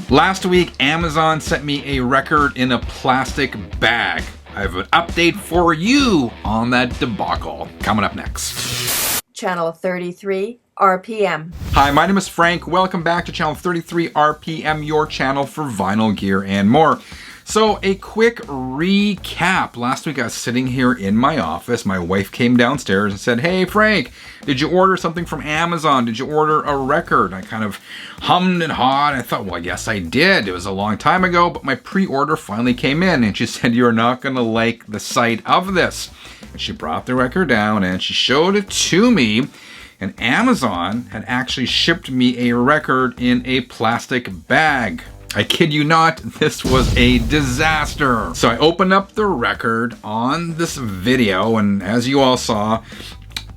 Last week, Amazon sent me a record in a plastic bag. I have an update for you on that debacle. Coming up next. Channel 33 RPM. Hi, my name is Frank. Welcome back to Channel 33 RPM, your channel for vinyl gear and more. So a quick recap. Last week I was sitting here in my office. My wife came downstairs and said, "Hey Frank, did you order something from Amazon? Did you order a record?" I kind of hummed and hawed. I thought, well, yes I did. It was a long time ago, but my pre-order finally came in and she said, "You're not gonna like the sight of this." And she brought the record down and she showed it to me. And Amazon had actually shipped me a record in a plastic bag. I kid you not, this was a disaster. So I opened up the record on this video, and as you all saw,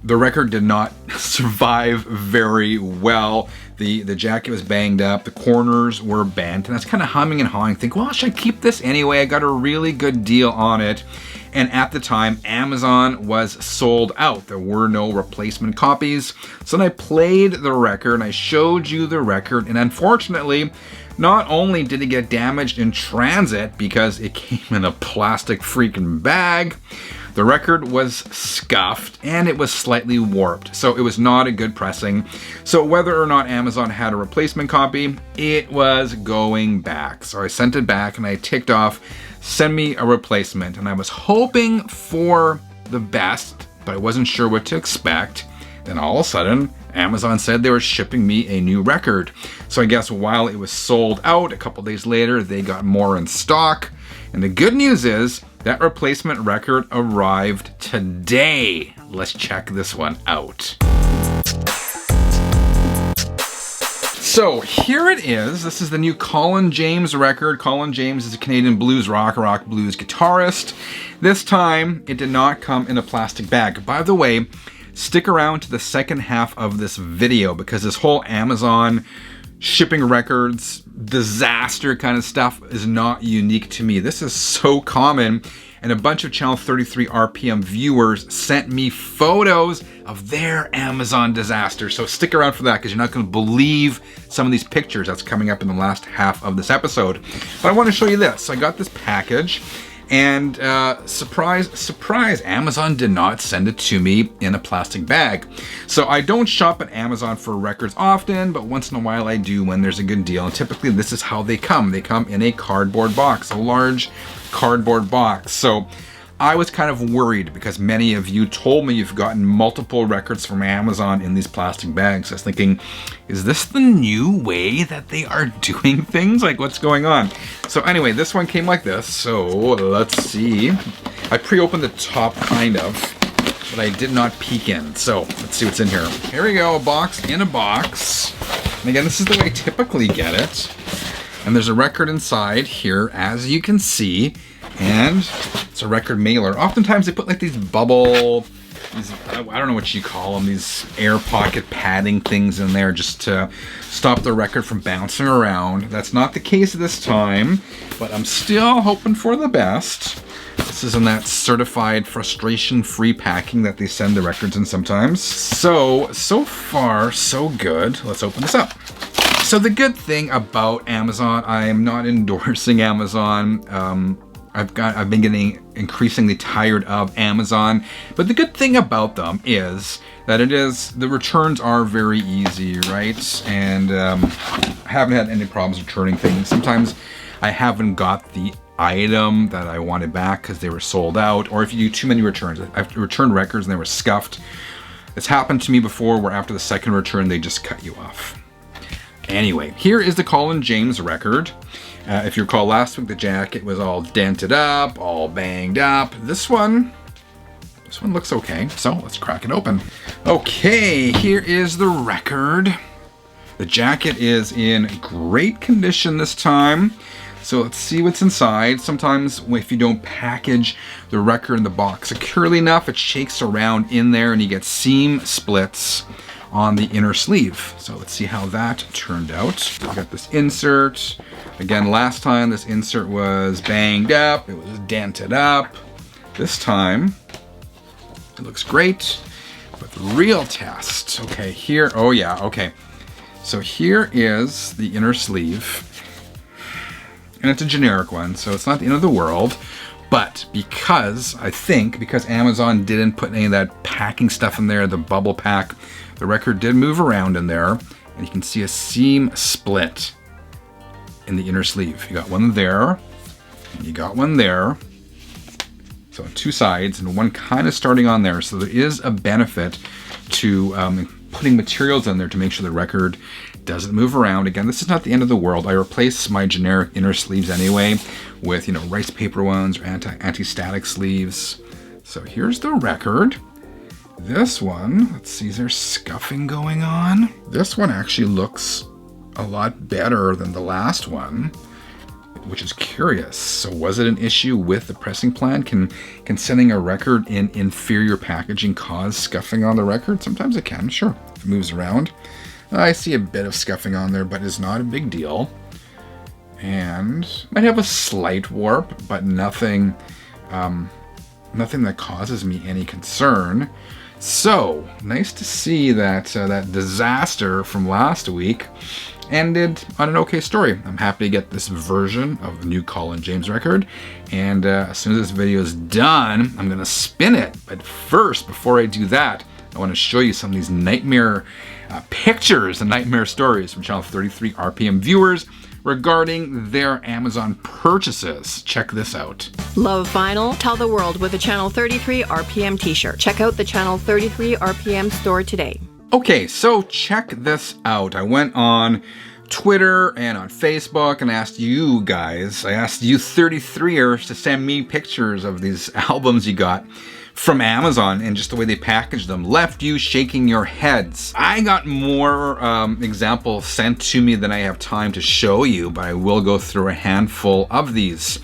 the record did not survive very well. The jacket was banged up, the corners were bent, and I was kind of humming and hawing, thinking, well, should I keep this anyway? I got a really good deal on it. And at the time, Amazon was sold out. There were no replacement copies. So then I played the record and I showed you the record, and unfortunately, not only did it get damaged in transit because it came in a plastic freaking bag, the record was scuffed and it was slightly warped. So it was not a good pressing. So whether or not Amazon had a replacement copy, it was going back. So I sent it back and I ticked off, "Send me a replacement." And I was hoping for the best, but I wasn't sure what to expect. Then all of a sudden, Amazon said they were shipping me a new record. So I guess while it was sold out, a couple days later, they got more in stock. And the good news is that replacement record arrived today. Let's check this one out. So here it is. This is the new Colin James record. Colin James is a Canadian blues rock blues guitarist. This time, it did not come in a plastic bag. By the way, stick around to the second half of this video because this whole Amazon shipping records disaster kind of stuff is not unique to me. This is so common, and a bunch of Channel 33 RPM viewers sent me photos of their Amazon disaster. So stick around for that because you're not going to believe some of these pictures that's coming up in the last half of this episode. But I want to show you this. So I got this package. And surprise, surprise, Amazon did not send it to me in a plastic bag. So I don't shop at Amazon for records often, but once in a while I do when there's a good deal. And typically this is how they come. They come in a cardboard box, a large cardboard box. So I was kind of worried because many of you told me you've gotten multiple records from Amazon in these plastic bags. I was thinking, is this the new way that they are doing things? Like, what's going on? So anyway, this one came like this. So let's see. I pre-opened the top kind of, but I did not peek in. So let's see what's in here. Here we go, a box in a box. And again, this is the way I typically get it. And there's a record inside here, as you can see. And it's a record mailer. Oftentimes they put like these bubble, I don't know what you call them, these air pocket padding things in there just to stop the record from bouncing around. That's not the case this time, but I'm still hoping for the best. This is in that certified frustration-free packing that they send the records in sometimes. So far, so good. Let's open this up. So the good thing about Amazon, I am not endorsing Amazon. I've been getting increasingly tired of Amazon, but the good thing about them is that the returns are very easy, right? And I haven't had any problems returning things. Sometimes I haven't got the item that I wanted back because they were sold out, or if you do too many returns. I've returned records and they were scuffed. It's happened to me before where after the second return, they just cut you off. Anyway, here is the Colin James record. If you recall last week, the jacket was all dented up, all banged up. This one looks okay, so let's crack it open. Okay, here is the record. The jacket is in great condition this time. So let's see what's inside. Sometimes if you don't package the record in the box securely enough, it shakes around in there and you get seam splits on the inner sleeve. So let's see how that turned out. We got this insert. Again, last time this insert was banged up, it was dented up. This time, it looks great. But the real test, okay, here, oh yeah, okay. So here is the inner sleeve. And it's a generic one, so it's not the end of the world. But because Amazon didn't put any of that packing stuff in there, the bubble pack, the record did move around in there. And you can see a seam split in the inner sleeve. You got one there, and you got one there. So on two sides, and one kind of starting on there. So there is a benefit to putting materials in there to make sure the record doesn't move around. Again, this is not the end of the world. I replace my generic inner sleeves anyway with, rice paper ones or anti-static sleeves. So here's the record. This one, let's see, is there scuffing going on? This one actually looks a lot better than the last one, which is curious. So was it an issue with the pressing plan? Can sending a record in inferior packaging cause scuffing on the record? Sometimes it can, sure, if it moves around. I see a bit of scuffing on there, but it's not a big deal. And might have a slight warp, but nothing that causes me any concern. So, nice to see that that disaster from last week ended on an okay story. I'm happy to get this version of the new Colin James record, and as soon as this video is done, I'm gonna spin it. But first, before I do that, I want to show you some of these nightmare pictures and nightmare stories from Channel 33 RPM viewers regarding their Amazon purchases. Check this out. Love vinyl? Tell the world with a Channel 33 RPM t-shirt. Check out the Channel 33 RPM store today. Okay, so check this out. I went on Twitter and on Facebook and asked you 33ers to send me pictures of these albums you got from Amazon, and just the way they packaged them left you shaking your heads. I got more examples sent to me than I have time to show you, but I will go through a handful of these.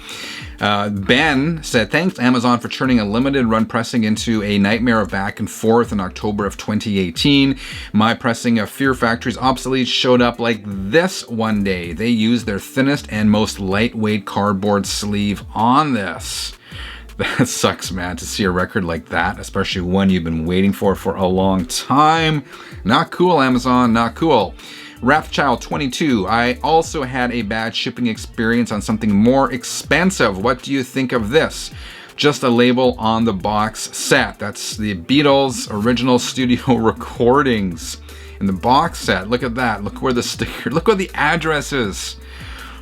Ben said, thanks Amazon for turning a limited run pressing into a nightmare of back and forth in October of 2018. My pressing of Fear Factory's Obsolete showed up like this one day. They used their thinnest and most lightweight cardboard sleeve on this. That sucks, man, to see a record like that, especially one you've been waiting for a long time. Not cool, Amazon, not cool. Wrathchild22, I also had a bad shipping experience on something more expensive. What do you think of this? Just a label on the box set. That's the Beatles original studio recordings in the box set. Look at that. Look where the sticker, look where the address is.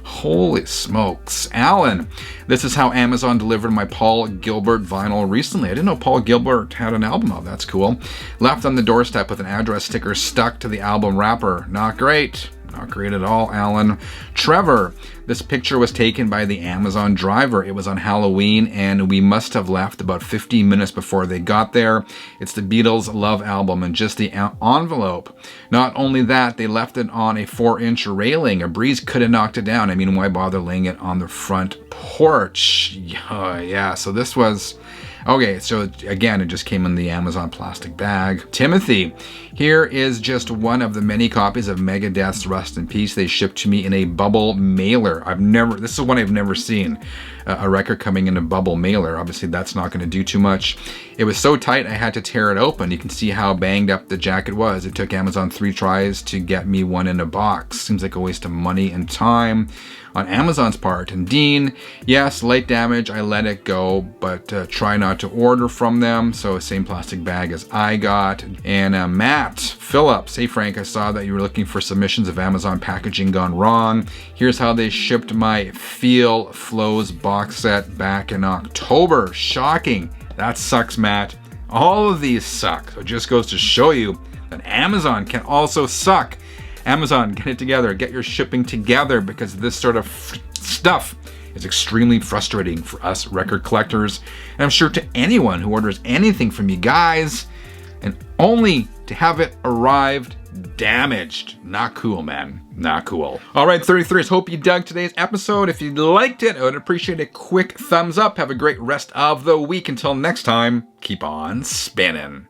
Holy smokes. Alan, this is how Amazon delivered my Paul Gilbert vinyl recently. I didn't know Paul Gilbert had an album out. That's cool. Left on the doorstep with an address sticker stuck to the album wrapper. Not great. Not great at all, Alan. Trevor, this picture was taken by the Amazon driver. It was on Halloween, and we must have left about 15 minutes before they got there. It's the Beatles' Love album and just the envelope. Not only that, they left it on a 4-inch railing. A breeze could have knocked it down. I mean, why bother laying it on the front porch? Yeah, so this was... Okay, so again, it just came in the Amazon plastic bag. Timothy, here is just one of the many copies of Megadeth's Rust in Peace they shipped to me in a bubble mailer. This is one I've never seen, a record coming in a bubble mailer. Obviously, that's not going to do too much. It was so tight, I had to tear it open. You can see how banged up the jacket was. It took Amazon 3 tries to get me one in a box. Seems like a waste of money and time on Amazon's part. And Dean, yes, light damage, I let it go, but try not to order from them. So same plastic bag as I got. And Matt Phillips, hey Frank, I saw that you were looking for submissions of Amazon packaging gone wrong. Here's how they shipped my Feel Flows box set back in October. Shocking. That sucks, Matt. All of these suck. So it just goes to show you that Amazon can also suck. Amazon, get it together. Get your shipping together, because this sort of stuff is extremely frustrating for us record collectors. And I'm sure to anyone who orders anything from you guys, and only to have it arrived damaged. Not cool, man. Not cool. All right, 33ers, hope you dug today's episode. If you liked it, I would appreciate a quick thumbs up. Have a great rest of the week. Until next time, keep on spinning.